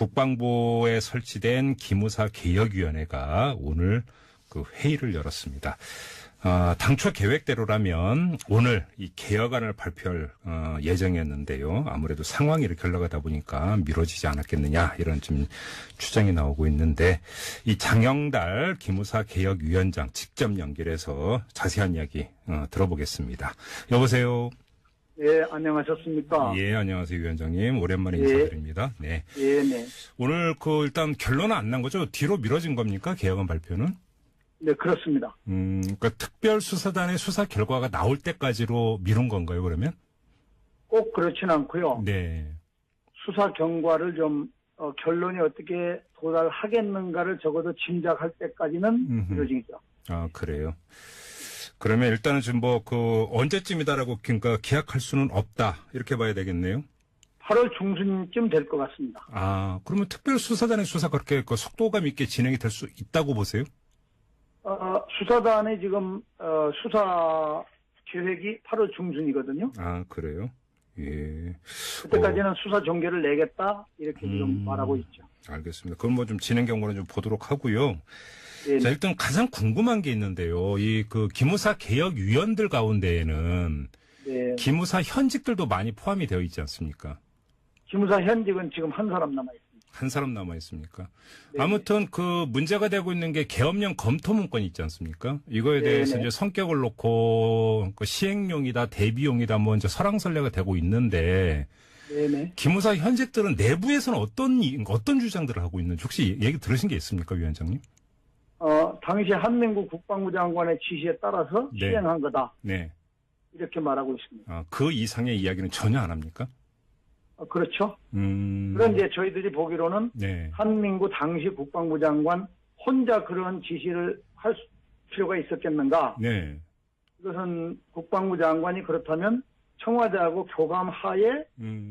국방부에 설치된 기무사 개혁위원회가 오늘 그 회의를 열었습니다. 당초 계획대로라면 오늘 이 개혁안을 발표할 예정이었는데요. 아무래도 상황이 이렇게 흘러가다 보니까 미뤄지지 않았겠느냐 이런 좀 추정이 나오고 있는데 이 장영달 기무사 개혁위원장 직접 연결해서 자세한 이야기 들어보겠습니다. 여보세요. 예, 안녕하셨습니까? 예, 안녕하세요, 위원장님. 오랜만에 인사드립니다. 네. 예, 네. 오늘 일단 결론은 안 난 거죠? 뒤로 미뤄진 겁니까? 개혁안 발표는? 네, 그렇습니다. 그러니까 특별수사단의 수사 결과가 나올 때까지로 미룬 건가요, 그러면? 꼭 그렇진 않고요. 네. 수사 결과를 좀 결론이 어떻게 도달하겠는가를 적어도 짐작할 때까지는 미뤄지죠. 아, 그래요. 그러면 일단은 지금 언제쯤이다라고 그러니까 기약할 수는 없다 이렇게 봐야 되겠네요. 8월 중순쯤 될 것 같습니다. 아, 그러면 특별수사단의 수사 그렇게 속도감 있게 진행이 될 수 있다고 보세요? 수사단의 지금 수사 계획이 8월 중순이거든요. 아, 그래요? 예. 그때까지는 수사 종결을 내겠다 이렇게 지금 말하고 있죠. 알겠습니다. 그럼 좀 진행 경로는 좀 보도록 하고요. 예, 자, 일단 가장 궁금한 게 있는데요. 기무사 개혁위원들 가운데에는 네. 기무사 현직들도 많이 포함이 되어 있지 않습니까? 기무사 현직은 지금 한 사람 남아 있습니다. 한 사람 남아 있습니까? 네. 아무튼 문제가 되고 있는 게 계엄령 검토 문건이 있지 않습니까? 이거에 대해서 이제 성격을 놓고 시행용이다, 대비용이다, 이제 설왕설래가 되고 있는데 네네. 기무사 현직들은 내부에서는 어떤 주장들을 하고 있는지 혹시 얘기 들으신 게 있습니까, 위원장님? 당시 한민구 국방부 장관의 지시에 따라서 네. 시행한 거다. 네. 이렇게 말하고 있습니다. 그 이상의 이야기는 전혀 안 합니까? 그렇죠. 그런 이제 저희들이 보기로는 네. 한민구 당시 국방부 장관 혼자 그런 지시를 할 필요가 있었겠는가? 네. 이것은 국방부 장관이 그렇다면 청와대하고 교감하에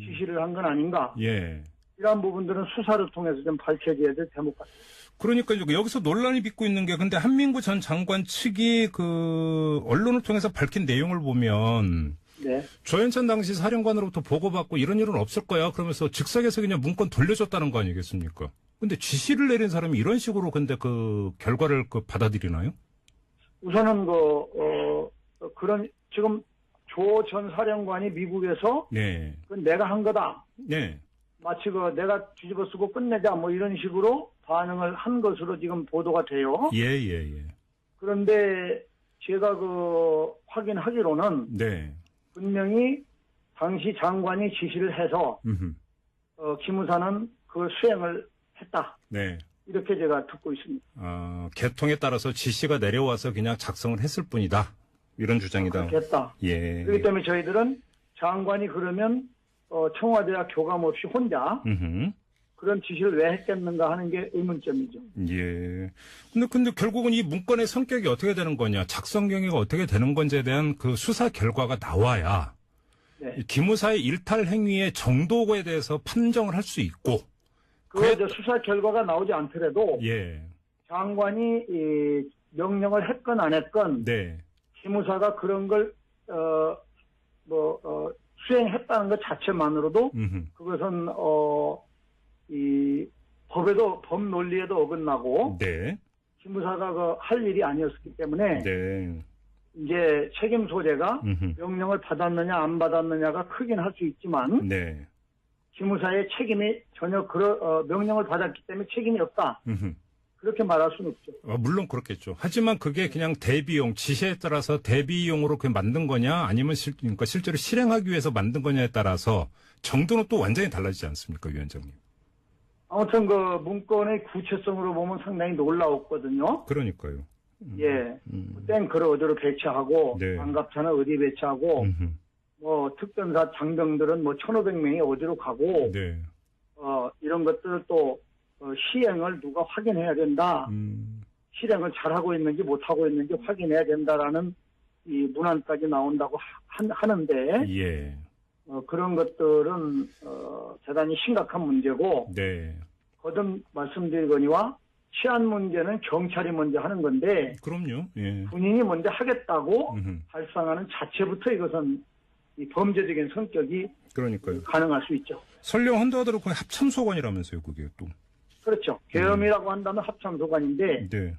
지시를 한 건 아닌가? 예. 이러한 부분들은 수사를 통해서 좀 밝혀져야 될 대목 같습니다. 그러니까 여기서 논란이 빚고 있는 게 근데 한민구 전 장관 측이 언론을 통해서 밝힌 내용을 보면 네. 조현천 당시 사령관으로부터 보고받고 이런 일은 없을 거야. 그러면서 즉석에서 그냥 문건 돌려줬다는 거 아니겠습니까? 근데 지시를 내린 사람이 이런 식으로 근데 결과를 받아들이나요? 우선은 그런 지금 조 전 사령관이 미국에서 네. 그건 내가 한 거다. 네. 마치 내가 뒤집어 쓰고 끝내자 이런 식으로 반응을 한 것으로 지금 보도가 돼요. 예. 그런데 제가 확인하기로는 네. 분명히 당시 장관이 지시를 해서 기무사는 그 수행을 했다. 네. 이렇게 제가 듣고 있습니다. 개통에 따라서 지시가 내려와서 그냥 작성을 했을 뿐이다. 이런 주장이다. 그렇게 했다. 예. 그렇기 때문에 저희들은 장관이 그러면 청와대와 교감 없이 혼자 그런 지시를 왜 했겠는가 하는 게 의문점이죠. 예. 근데 결국은 이 문건의 성격이 어떻게 되는 거냐, 작성 경위가 어떻게 되는 건지에 대한 수사 결과가 나와야 네. 기무사의 일탈 행위의 정도에 대해서 판정을 할 수 있고. 수사 결과가 나오지 않더라도 예. 장관이 명령을 했건 안 했건 네. 기무사가 그런 걸 수행했다는 것 자체만으로도 그것은 이 법 논리에도 어긋나고 네. 기무사가 할 일이 아니었기 때문에 네. 이제 책임 소재가 명령을 받았느냐 안 받았느냐가 크긴 할 수 있지만 네. 기무사의 책임이 전혀 명령을 받았기 때문에 책임이 없다. 그렇게 말할 수는 없죠. 물론 그렇겠죠. 하지만 그게 그냥 대비용, 지시에 따라서 대비용으로 만든 거냐, 아니면 그러니까 실제로 실행하기 위해서 만든 거냐에 따라서 정도는 또 완전히 달라지지 않습니까, 위원장님? 아무튼 문건의 구체성으로 보면 상당히 놀라웠거든요. 그러니까요. 예. 탱크를 어디로 배치하고, 네. 반갑차는 어디 배치하고, 특전사 장병들은 1,500명이 어디로 가고, 네. 이런 것들을 또, 시행을 누가 확인해야 된다. 실행을 잘하고 있는지 못하고 있는지 확인해야 된다라는 이 문안까지 나온다고 하는데, 예. 그런 것들은, 대단히 심각한 문제고, 네. 거듭 말씀드리거니와 치안 문제는 경찰이 먼저 하는 건데, 그럼요. 예. 군인이 먼저 하겠다고 발상하는 자체부터 이것은 이 범죄적인 성격이 그러니까요. 가능할 수 있죠. 설령 한도하더라도 거의 합참소관이라면서요, 그게 또. 그렇죠. 계엄이라고 한다면 합참소관인데 네.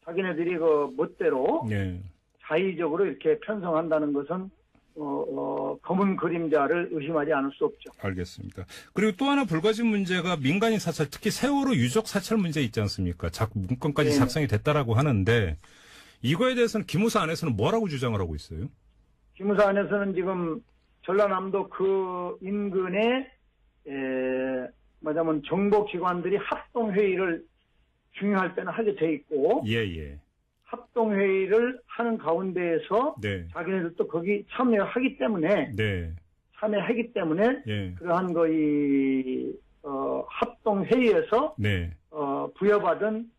자기네들이 그 멋대로 네. 자의적으로 이렇게 편성한다는 것은 검은 그림자를 의심하지 않을 수 없죠. 알겠습니다. 그리고 또 하나 불거진 문제가 민간인 사찰, 특히 세월호 유족 사찰 문제 있지 않습니까? 문건까지 네. 작성이 됐다라고 하는데 이거에 대해서는 기무사 안에서는 뭐라고 주장을 하고 있어요? 기무사 안에서는 지금 전라남도 그 인근에 말하자면 정보기관들이 합동회의를 중요할 때는 하게 돼 있고 예. 합동회의를 하는 가운데에서 네. 자기네들도 거기 참여하기 때문에 네. 예. 그러한 거의 합동회의에서 네. 부여받은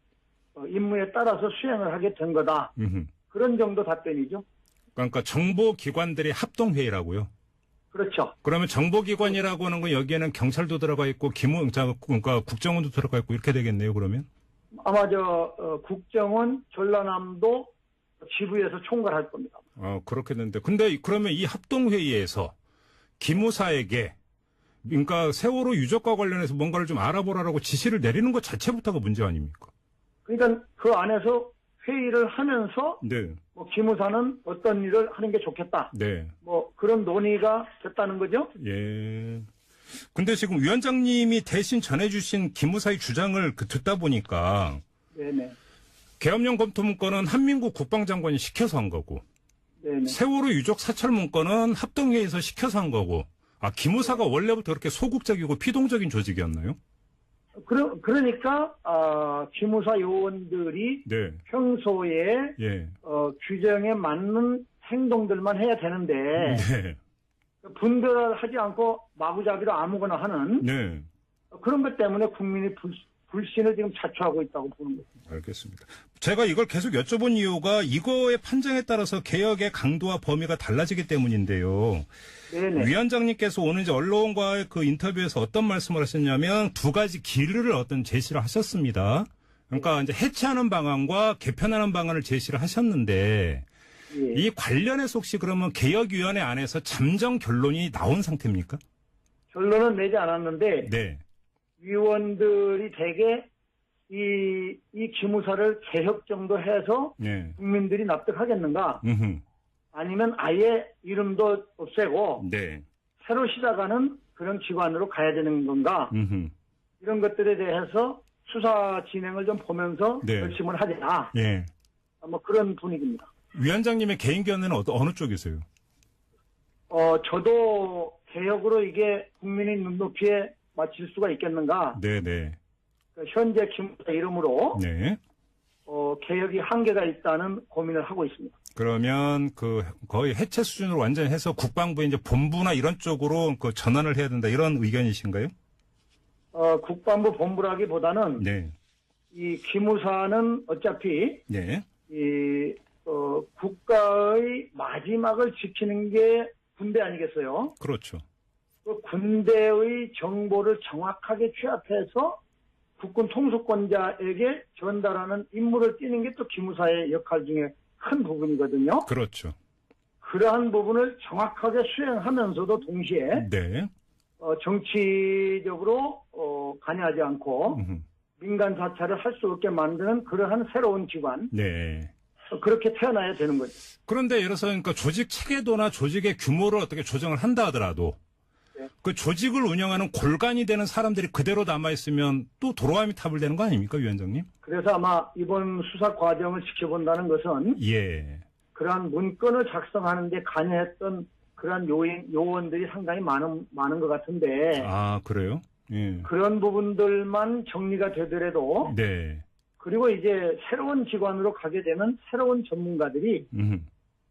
임무에 따라서 수행을 하게 된 거다. 그런 정도 답변이죠. 그러니까 정보기관들의 합동회의라고요? 그렇죠. 그러면 정보기관이라고 하는 건 여기에는 경찰도 들어가 있고 그러니까 국정원도 들어가 있고 이렇게 되겠네요, 그러면? 아마 국정원 전라남도 지부에서 총괄할 겁니다. 그렇겠는데. 근데 그러면 이 합동회의에서 기무사에게 그러니까 세월호 유족과 관련해서 뭔가를 좀 알아보라라고 지시를 내리는 것 자체부터가 문제 아닙니까? 그러니까 그 안에서 회의를 하면서 네. 뭐 기무사는 어떤 일을 하는 게 좋겠다. 네. 뭐 그런 논의가 됐다는 거죠. 예. 근데 지금 위원장님이 대신 전해주신 기무사의 주장을 듣다 보니까 네네. 계엄령 검토 문건은 한민국 국방장관이 시켜서 한 거고 네네. 세월호 유족 사찰 문건은 합동회의에서 시켜서 한 거고 기무사가 원래부터 그렇게 소극적이고 피동적인 조직이었나요? 그러니까 기무사 요원들이 네. 평소에 예. 규정에 맞는 행동들만 해야 되는데 네. 분별하지 않고 마구잡이로 아무거나 하는 네. 그런 것 때문에 국민이 불신을 지금 자초하고 있다고 보는 거죠. 알겠습니다. 제가 이걸 계속 여쭤본 이유가 이거의 판정에 따라서 개혁의 강도와 범위가 달라지기 때문인데요. 네네. 위원장님께서 오늘 이제 언론과의 그 인터뷰에서 어떤 말씀을 하셨냐면 두 가지 길을 어떤 제시를 하셨습니다. 그러니까 이제 해체하는 방안과 개편하는 방안을 제시를 하셨는데 예. 이 관련해서 혹시 그러면 개혁위원회 안에서 잠정 결론이 나온 상태입니까? 결론은 내지 않았는데 네. 위원들이 대개 이 기무사를 개혁 정도 해서 네. 국민들이 납득하겠는가? 아니면 아예 이름도 없애고 네. 새로 시작하는 그런 기관으로 가야 되는 건가? 이런 것들에 대해서 수사 진행을 좀 보면서 네. 결심을 하자. 예. 뭐 그런 분위기입니다. 위원장님의 개인 견해는 어느 쪽이세요? 저도 개혁으로 이게 국민의 눈높이에 맞출 수가 있겠는가? 네네. 현재 기무사 이름으로 네. 개혁이 한계가 있다는 고민을 하고 있습니다. 그러면 거의 해체 수준으로 완전히 해서 국방부 이제 본부나 이런 쪽으로 전환을 해야 된다 이런 의견이신가요? 국방부 본부라기보다는 네. 이 기무사는 어차피 네. 국가의 마지막을 지키는 게 군대 아니겠어요? 그렇죠. 그 군대의 정보를 정확하게 취합해서 국군 통수권자에게 전달하는 임무를 띠는 게 또 기무사의 역할 중에 큰 부분이거든요. 그렇죠. 그러한 부분을 정확하게 수행하면서도 동시에 네. 정치적으로 관여하지 않고 민간 사찰을 할 수 없게 만드는 그러한 새로운 기관. 네. 그렇게 태어나야 되는 거죠. 그런데 예를 들어서 그러니까 조직 체계도나 조직의 규모를 어떻게 조정을 한다 하더라도 네. 그 조직을 운영하는 골간이 되는 사람들이 그대로 남아있으면 또 도로가미 탑을 되는 거 아닙니까, 위원장님? 그래서 아마 이번 수사 과정을 지켜본다는 것은 예. 그러한 문건을 작성하는 데 관여했던 그러한 요원들이 상당히 많은 것 같은데 그래요? 예. 그런 부분들만 정리가 되더라도 네. 그리고 이제 새로운 기관으로 가게 되면 새로운 전문가들이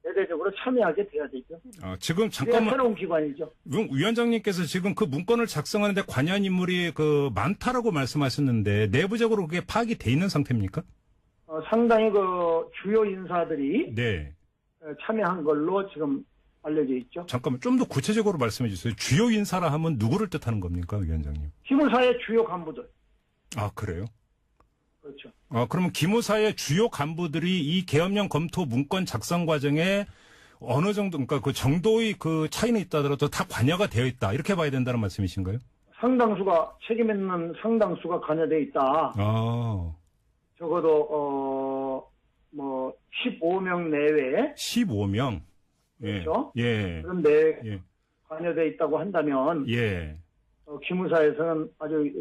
대대적으로 참여하게 돼야 되죠. 지금 그게 잠깐만. 새로운 기관이죠. 위원장님께서 지금 그 문건을 작성하는데 관여한 인물이 많다라고 말씀하셨는데 내부적으로 그게 파악이 돼 있는 상태입니까? 상당히 주요 인사들이 네. 참여한 걸로 지금 알려져 있죠. 잠깐만 좀 더 구체적으로 말씀해 주세요. 주요 인사라 하면 누구를 뜻하는 겁니까, 위원장님? 기무사의 주요 간부들. 그래요? 그렇죠. 그러면 기무사의 주요 간부들이 이 계엄령 검토 문건 작성 과정에 어느 정도, 그러니까 그 정도의 그 차이는 있다 하더라도 다 관여가 되어 있다. 이렇게 봐야 된다는 말씀이신가요? 상당수가, 책임 있는 상당수가 관여돼 있다. 아. 적어도, 15명 내외에. 15명? 예. 그렇죠? 예. 그런데 예. 관여돼 있다고 한다면. 예. 기무사에서는 아주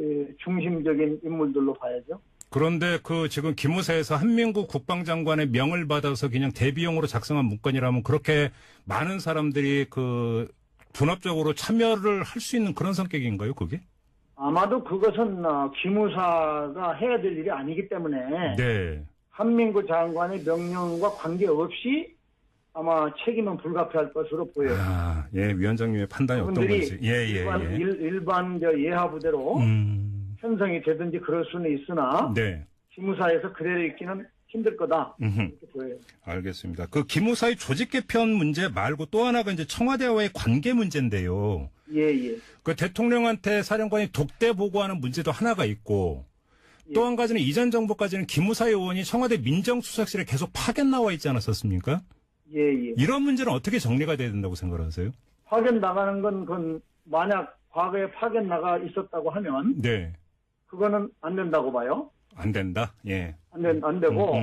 중심적인 인물들로 봐야죠. 그런데 그 지금 기무사에서 한민국 국방장관의 명을 받아서 그냥 대비용으로 작성한 문건이라면 그렇게 많은 사람들이 그 분합적으로 참여를 할 수 있는 그런 성격인가요, 그게? 아마도 그것은 기무사가 해야 될 일이 아니기 때문에 네. 한민구 장관의 명령과 관계없이 아마 책임은 불가피할 것으로 보여요. 아, 예, 위원장님의 판단이 어떤 건지. 예, 예, 예. 일반 예하부대로 편성이 되든지 그럴 수는 있으나 네. 기무사에서 그대로 있기는 힘들 거다. 이렇게 보여요. 알겠습니다. 그 기무사의 조직 개편 문제 말고 또 하나가 이제 청와대와의 관계 문제인데요. 예, 예. 그 대통령한테 사령관이 독대 보고하는 문제도 하나가 있고 예. 또 한 가지는 이전 정부까지는 기무사 요원이 청와대 민정수석실에 계속 파견 나와 있지 않았었습니까? 예, 예. 이런 문제는 어떻게 정리가 돼야 된다고 생각하세요? 파견 나가는 건 그건 만약 과거에 파견 나가 있었다고 하면 네. 그거는 안 된다고 봐요. 안 된다. 예. 안 되고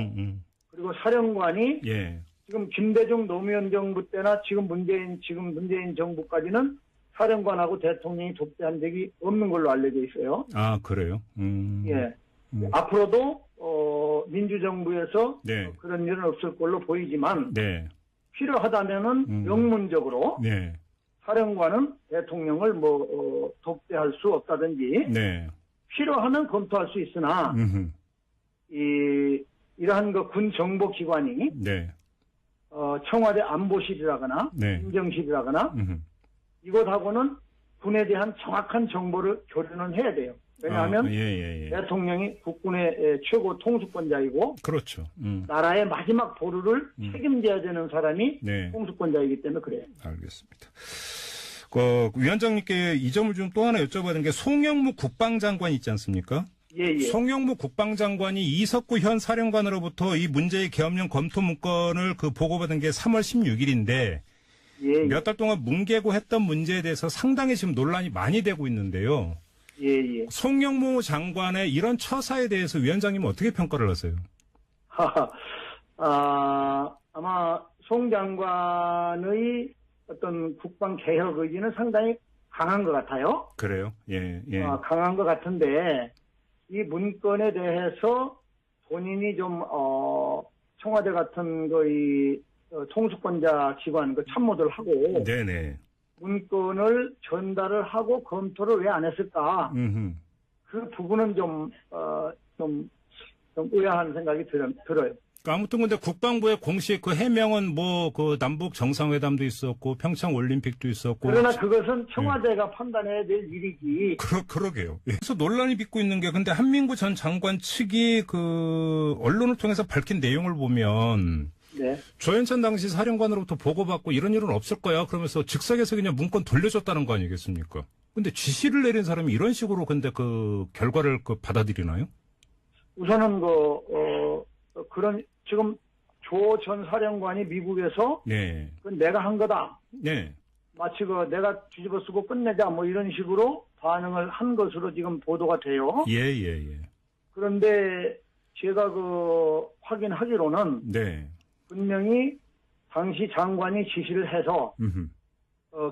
그리고 사령관이 예. 지금 김대중 노무현 정부 때나 지금 문재인 정부까지는 사령관하고 대통령이 독대한 적이 없는 걸로 알려져 있어요. 아, 그래요? 예. 앞으로도 민주정부에서 네. 그런 일은 없을 걸로 보이지만 네. 필요하다면은 명문적으로 네. 사령관은 대통령을 독대할 수 없다든지 네. 필요하면 검토할 수 있으나 이러한 그 군 정보기관이 네. 청와대 안보실이라거나 네. 행정실이라거나 이것하고는 군에 대한 정확한 정보를 교류는 해야 돼요. 왜냐하면 예. 대통령이 국군의 최고 통수권자이고 그렇죠. 나라의 마지막 보루를 책임져야 되는 사람이 네. 통수권자이기 때문에 그래요. 알겠습니다. 위원장님께 이 점을 좀 또 하나 여쭤봐야 게 송영무 국방장관 있지 않습니까? 예. 송영무 국방장관이 이석구 현 사령관으로부터 이 문제의 계엄령 검토 문건을 그 보고받은 게 3월 16일인데 예. 몇 달 동안 뭉개고 했던 문제에 대해서 상당히 지금 논란이 많이 되고 있는데요. 예. 송영무 장관의 이런 처사에 대해서 위원장님은 어떻게 평가를 하세요? 아마 송 장관의 어떤 국방 개혁 의지는 상당히 강한 것 같아요. 그래요? 예. 강한 것 같은데 이 문건에 대해서 본인이 좀 청와대 같은 거의 통수권자 기관 그 참모들 하고 네네. 문건을 전달을 하고 검토를 왜 안 했을까? 그 부분은 좀 의아한 생각이 들어요. 그러니까 아무튼 근데 국방부의 공식 그 해명은 그 남북 정상회담도 있었고 평창 올림픽도 있었고. 그러나 그것은 청와대가 판단해야 될 일이지. 그러게요. 그래서 논란이 빚고 있는 게 근데 한민구 전 장관 측이 그 언론을 통해서 밝힌 내용을 보면 네. 조현천 당시 사령관으로부터 보고받고 이런 일은 없을 거야. 그러면서 즉석에서 그냥 문건 돌려줬다는 거 아니겠습니까? 근데 지시를 내린 사람이 이런 식으로 근데 그 결과를 받아들이나요? 우선은 그런 지금 조 전 사령관이 미국에서 네. 그건 내가 한 거다. 네. 마치 내가 뒤집어 쓰고 끝내자 이런 식으로 반응을 한 것으로 지금 보도가 돼요. 예. 그런데 제가 확인하기로는 네. 분명히 당시 장관이 지시를 해서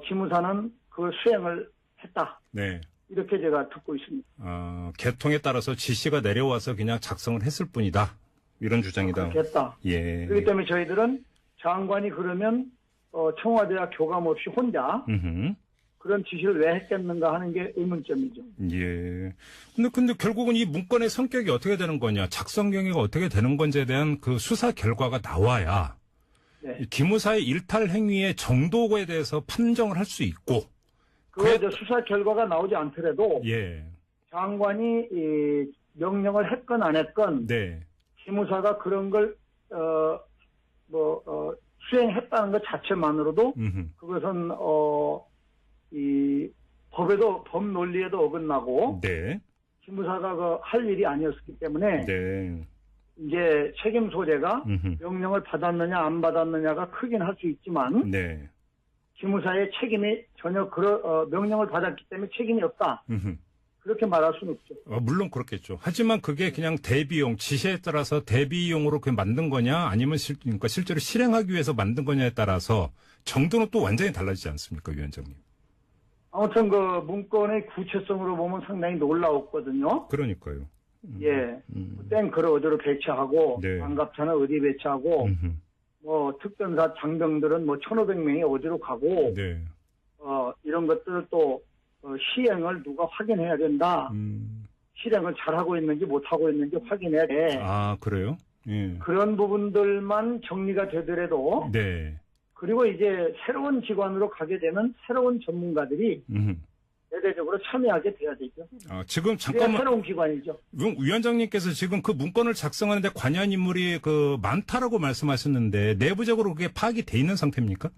기무사는 그 수행을 했다. 네. 이렇게 제가 듣고 있습니다. 개통에 따라서 지시가 내려와서 그냥 작성을 했을 뿐이다. 이런 주장이다. 그렇게 했다. 예. 그렇기 때문에 저희들은 장관이 그러면 청와대와 교감 없이 혼자 그런 지시를 왜 했겠는가 하는 게 의문점이죠. 예. 근데 결국은 이 문건의 성격이 어떻게 되는 거냐, 작성 경위가 어떻게 되는 건지에 대한 그 수사 결과가 나와야 네. 기무사의 일탈 행위의 정도에 대해서 판정을 할 수 있고. 수사 결과가 나오지 않더라도 예. 장관이 명령을 했건 안 했건 네. 기무사가 그런 걸 수행했다는 것 자체만으로도 그것은 이 법 논리에도 어긋나고 네. 기무사가 할 일이 아니었기 때문에 네. 이제 책임 소재가 음흠. 명령을 받았느냐 안 받았느냐가 크긴 할 수 있지만 네. 기무사의 책임이 전혀 명령을 받았기 때문에 책임이 없다. 음흠. 그렇게 말할 수는 없죠. 물론 그렇겠죠. 하지만 그게 그냥 대비용, 지시에 따라서 대비용으로 그게 만든 거냐, 아니면 그러니까 실제로 실행하기 위해서 만든 거냐에 따라서 정도는 또 완전히 달라지지 않습니까, 위원장님? 아무튼 그 문건의 구체성으로 보면 상당히 놀라웠거든요. 그러니까요. 예. 탱크를 어디로 배치하고, 네. 반갑차는 어디 배치하고, 뭐 특전사 장병들은 뭐 1,500명이 어디로 가고, 네. 이런 것들을 또 시행을 누가 확인해야 된다. 실행을 잘하고 있는지 못하고 있는지 확인해야 돼. 아, 그래요? 예. 그런 부분들만 정리가 되더라도 네. 그리고 이제 새로운 기관으로 가게 되면 새로운 전문가들이 대대적으로 참여하게 돼야 되죠. 지금 그래야 잠깐만. 새로운 기관이죠. 위원장님께서 지금 그 문건을 작성하는데 관여한 인물이 그 많다라고 말씀하셨는데 내부적으로 그게 파악이 돼 있는 상태입니까?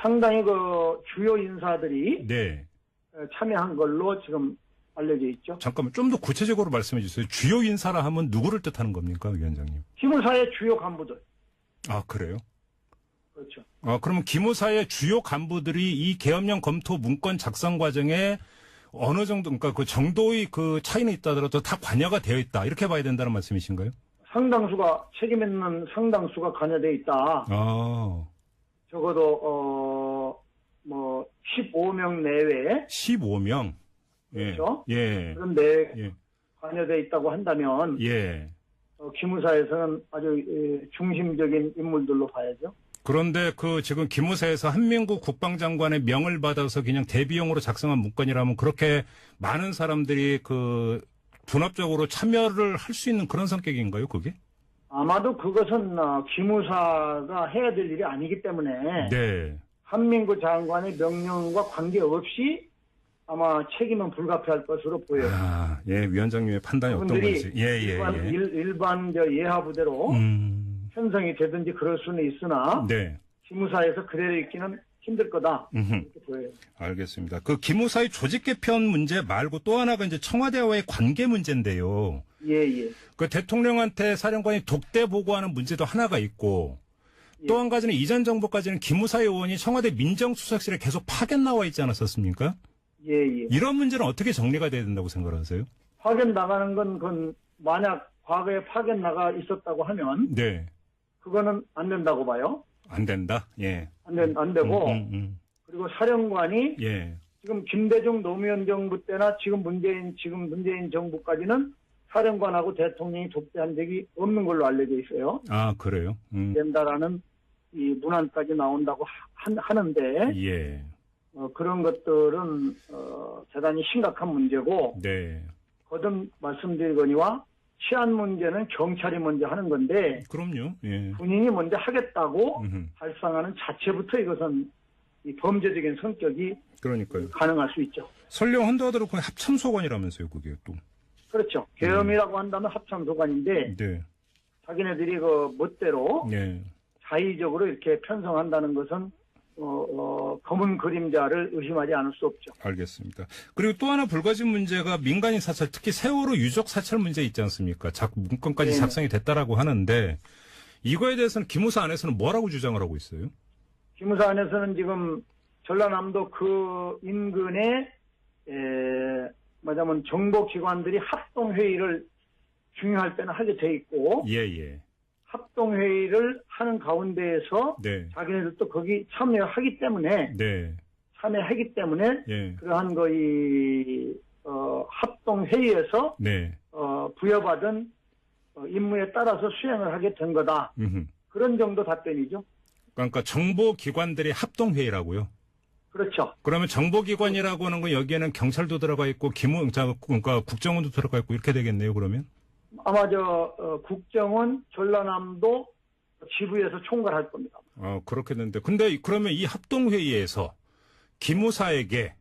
상당히 그 주요 인사들이 네. 참여한 걸로 지금 알려져 있죠. 잠깐만 좀 더 구체적으로 말씀해 주세요. 주요 인사라 하면 누구를 뜻하는 겁니까, 위원장님? 기무사의 주요 간부들. 아, 그래요? 그렇죠. 그러면 기무사의 주요 간부들이 이 계엄령 검토 문건 작성 과정에 어느 정도, 그러니까 그 정도의 그 차이는 있다 하더라도 다 관여가 되어 있다. 이렇게 봐야 된다는 말씀이신가요? 상당수가, 책임 있는 상당수가 관여돼 있다. 적어도, 15명 내외에. 15명? 예. 그렇죠. 예. 그런데 예. 관여돼 있다고 한다면. 예. 기무사에서는 아주 중심적인 인물들로 봐야죠. 그런데 그 지금 기무사에서 한민국 국방장관의 명을 받아서 그냥 대비용으로 작성한 문건이라면 그렇게 많은 사람들이 그 분합적으로 참여를 할 수 있는 그런 성격인가요, 그게? 아마도 그것은 기무사가 해야 될 일이 아니기 때문에 네. 한민국 장관의 명령과 관계없이 아마 책임은 불가피할 것으로 보여요. 예, 위원장님의 판단이 어떤 건지. 일반 예하부대로 편성이 되든지 그럴 수는 있으나 네. 기무사에서 그대로 있기는 힘들 거다. 이렇게 보여요. 알겠습니다. 그 기무사의 조직 개편 문제 말고 또 하나가 이제 청와대와의 관계 문제인데요. 예. 그 대통령한테 사령관이 독대 보고하는 문제도 하나가 있고 또 한 가지는 이전 정부까지는 기무사 의원이 청와대 민정수석실에 계속 파견 나와 있지 않았었습니까? 예. 이런 문제는 어떻게 정리가 돼야 된다고 생각하세요? 파견 나가는 건 그건 만약 과거에 파견 나가 있었다고 하면 네. 그거는 안 된다고 봐요. 안 된다. 예. 안 되고 그리고 사령관이 예. 지금 김대중 노무현 정부 때나 지금 문재인 정부까지는 사령관하고 대통령이 독대한 적이 없는 걸로 알려져 있어요. 아, 그래요? 된다라는 이 문안까지 나온다고 하는데 예. 그런 것들은 대단히 심각한 문제고 네. 거듭 말씀드리거니와 치안 문제는 경찰이 먼저 하는 건데 그럼요. 예. 군인이 먼저 하겠다고 발상하는 자체부터 이것은 이 범죄적인 성격이 그러니까요. 가능할 수 있죠. 설령 한도하도록 합참소관이라면서요, 그게 또. 그렇죠. 계엄이라고 한다면 합참소관인데 네. 자기네들이 그 멋대로 네. 자의적으로 이렇게 편성한다는 것은 검은 그림자를 의심하지 않을 수 없죠. 알겠습니다. 그리고 또 하나 불거진 문제가 민간인 사찰, 특히 세월호 유족 사찰 문제 있지 않습니까? 문건까지 네. 작성이 됐다라고 하는데 이거에 대해서는 기무사 안에서는 뭐라고 주장을 하고 있어요? 기무사 안에서는 지금 전라남도 그 인근에 말하자면 정보기관들이 합동회의를 중요할 때는 하게 돼 있고 예. 합동회의를 하는 가운데에서 네. 자기네들도 거기 참여하기 때문에 네. 예. 그러한 거의 합동회의에서 네. 부여받은 임무에 따라서 수행을 하게 된 거다. 그런 정도 답변이죠. 그러니까 정보기관들의 합동회의라고요? 그렇죠. 그러면 정보기관이라고 하는 건 여기에는 경찰도 들어가 있고 그러니까 국정원도 들어가 있고 이렇게 되겠네요, 그러면? 아마 국정원 전라남도 지부에서 총괄할 겁니다. 그렇게 되는데. 근데 그러면 이 합동회의에서 기무사에게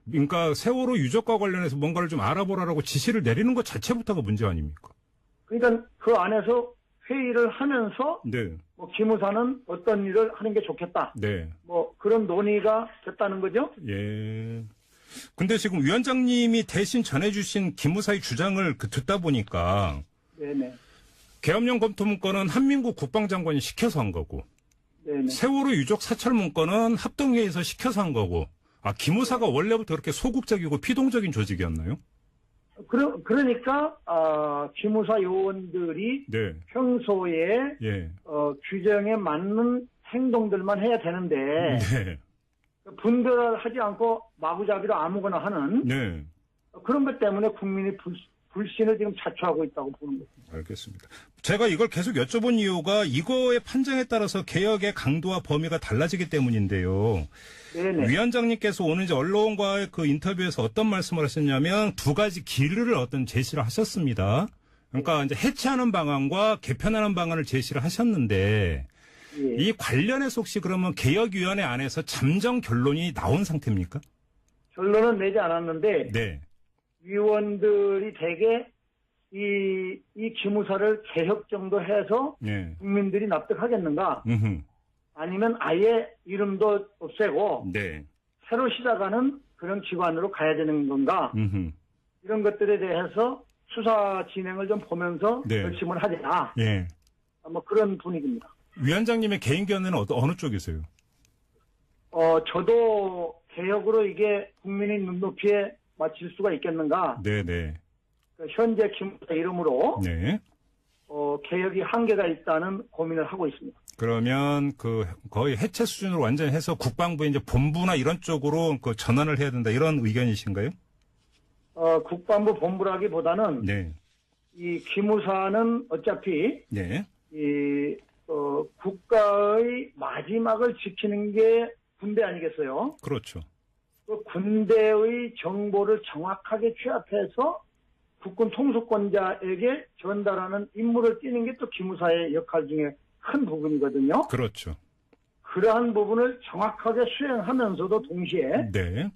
그러니까 세월호 유족과 관련해서 뭔가를 좀 알아보라라고 지시를 내리는 것 자체부터가 문제 아닙니까? 그러니까 그 안에서 회의를 하면서 네. 기무사는 어떤 일을 하는 게 좋겠다. 네. 그런 논의가 됐다는 거죠? 예. 근데 지금 위원장님이 대신 전해주신 기무사의 주장을 듣다 보니까 네네. 계엄령 검토 문건은 한민구 국방장관이 시켜서 한 거고, 네네. 세월호 유족 사찰 문건은 합동회의에서 시켜서 한 거고, 기무사가 원래부터 그렇게 소극적이고 피동적인 조직이었나요? 그러니까 기무사 요원들이 네. 평소에 예. 규정에 맞는 행동들만 해야 되는데 네. 분별하지 않고 마구잡이로 아무거나 하는 네. 그런 것 때문에 국민이 불신을 지금 자초하고 있다고 보는 거죠. 알겠습니다. 제가 이걸 계속 여쭤본 이유가 이거의 판정에 따라서 개혁의 강도와 범위가 달라지기 때문인데요. 네네. 위원장님께서 오늘 이제 언론과의 그 인터뷰에서 어떤 말씀을 하셨냐면 두 가지 길을 어떤 제시를 하셨습니다. 그러니까 이제 해체하는 방안과 개편하는 방안을 제시를 하셨는데 예. 이 관련해서 혹시 그러면 개혁위원회 안에서 잠정 결론이 나온 상태입니까? 결론은 내지 않았는데 네. 위원들이 대개 이 기무사를 개혁 정도 해서 네. 국민들이 납득하겠는가? 음흠. 아니면 아예 이름도 없애고 네. 새로 시작하는 그런 기관으로 가야 되는 건가? 음흠. 이런 것들에 대해서 수사 진행을 좀 보면서 네. 결심을 하자. 예. 뭐 그런 분위기입니다. 위원장님의 개인 견해는 어느 쪽이세요? 저도 개혁으로 이게 국민의 눈높이에 맞출 수가 있겠는가? 네네. 현재 기무사 이름으로 네. 개혁이 한계가 있다는 고민을 하고 있습니다. 그러면 거의 해체 수준으로 완전히 해서 국방부 이제 본부나 이런 쪽으로 전환을 해야 된다 이런 의견이신가요? 국방부 본부라기보다는 네. 이 기무사는 어차피 네. 국가의 마지막을 지키는 게 군대 아니겠어요? 그렇죠. 그 군대의 정보를 정확하게 취합해서 국군 통수권자에게 전달하는 임무를 띠는 게 또 기무사의 역할 중에 큰 부분이거든요. 그렇죠. 그러한 부분을 정확하게 수행하면서도 동시에 네.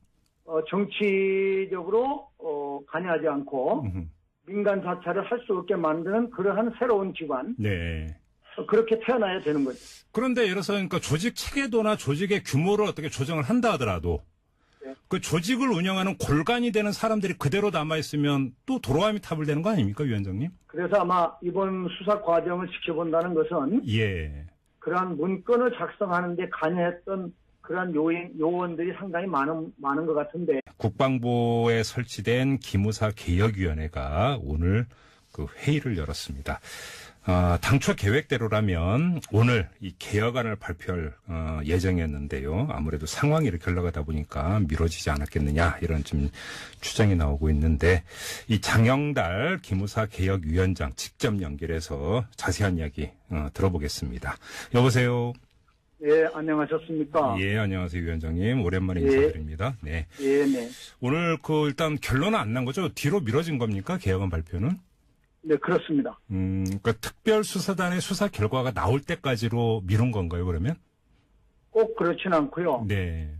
정치적으로 관여하지 않고 음흠. 민간 사찰을 할 수 없게 만드는 그러한 새로운 기관. 네. 그렇게 태어나야 되는 거죠. 그런데 예를 들어서 그러니까 조직 체계도나 조직의 규모를 어떻게 조정을 한다 하더라도 네. 그 조직을 운영하는 골간이 되는 사람들이 그대로 남아있으면 또 도로함이 타불 되는 거 아닙니까, 위원장님? 그래서 아마 이번 수사 과정을 지켜본다는 것은 예. 그러한 문건을 작성하는 데 관여했던 그러한 요원들이 상당히 많은 것 같은데. 국방부에 설치된 기무사 개혁위원회가 오늘 그 회의를 열었습니다. 당초 계획대로라면 오늘 이 개혁안을 발표할 예정이었는데요. 아무래도 상황이 이렇게 흘러가다 보니까 미뤄지지 않았겠느냐 이런 좀 추정이 나오고 있는데 이 장영달 기무사 개혁위원장 직접 연결해서 자세한 이야기 들어보겠습니다. 여보세요. 예, 안녕하셨습니까? 예, 안녕하세요, 위원장님. 오랜만에 인사드립니다. 네. 예, 네. 오늘 일단 결론은 안 난 거죠? 뒤로 미뤄진 겁니까? 개혁안 발표는? 네, 그렇습니다. 그러니까 특별수사단의 수사 결과가 나올 때까지로 미룬 건가요, 그러면? 꼭 그렇진 않고요. 네.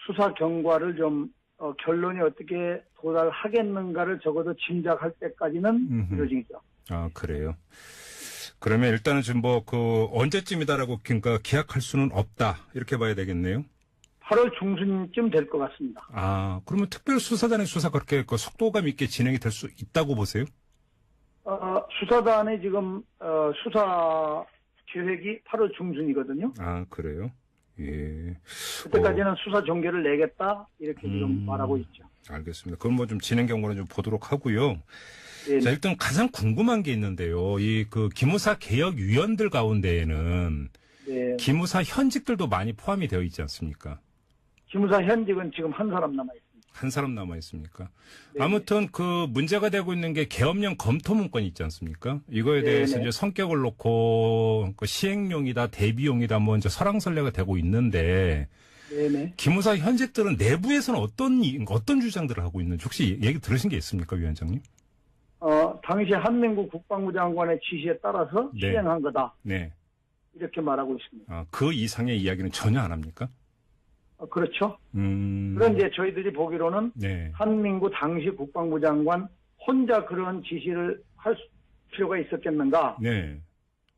수사 결과를 좀 결론이 어떻게 도달하겠는가를 적어도 짐작할 때까지는 미뤄지죠. 아, 그래요. 그러면 일단은 지금 언제쯤이다라고 그러니까 기약할 수는 없다 이렇게 봐야 되겠네요. 8월 중순쯤 될 것 같습니다. 아, 그러면 특별수사단의 수사가 그렇게 속도감 있게 진행이 될 수 있다고 보세요? 수사단의 지금 수사 계획이 8월 중순이거든요. 아, 그래요? 예. 그때까지는 수사 종결을 내겠다 이렇게 지금 말하고 있죠. 알겠습니다. 그럼 좀 진행 경로는 좀 보도록 하고요. 예. 자, 일단 가장 궁금한 게 있는데요. 기무사 개혁위원들 가운데에는 네. 기무사 현직들도 많이 포함이 되어 있지 않습니까? 기무사 현직은 지금 한 사람 남아 있습니다. 한 사람 남아 있습니까? 네. 아무튼 문제가 되고 있는 게 계엄령 검토 문건이 있지 않습니까? 이거에 대해서 네. 이제 성격을 놓고 시행용이다, 대비용이다, 이제 설왕설래가 되고 있는데 네네. 기무사 현직들은 내부에서는 어떤 주장들을 하고 있는지 혹시 얘기 들으신 게 있습니까, 위원장님? 당시 한민구 국방부 장관의 지시에 따라서 네. 시행한 거다. 네. 이렇게 말하고 있습니다. 그 이상의 이야기는 전혀 안 합니까? 그렇죠. 그런데 저희들이 보기로는 네. 한민구 당시 국방부 장관 혼자 그런 지시를 할 필요가 있었겠는가? 네.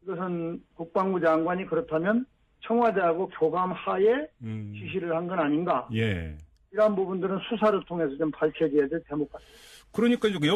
이것은 국방부 장관이 그렇다면 청와대하고 교감하에 지시를 한 건 아닌가? 예. 이러한 부분들은 수사를 통해서 좀 밝혀져야 될 대목 같습니다. 그러니까 여기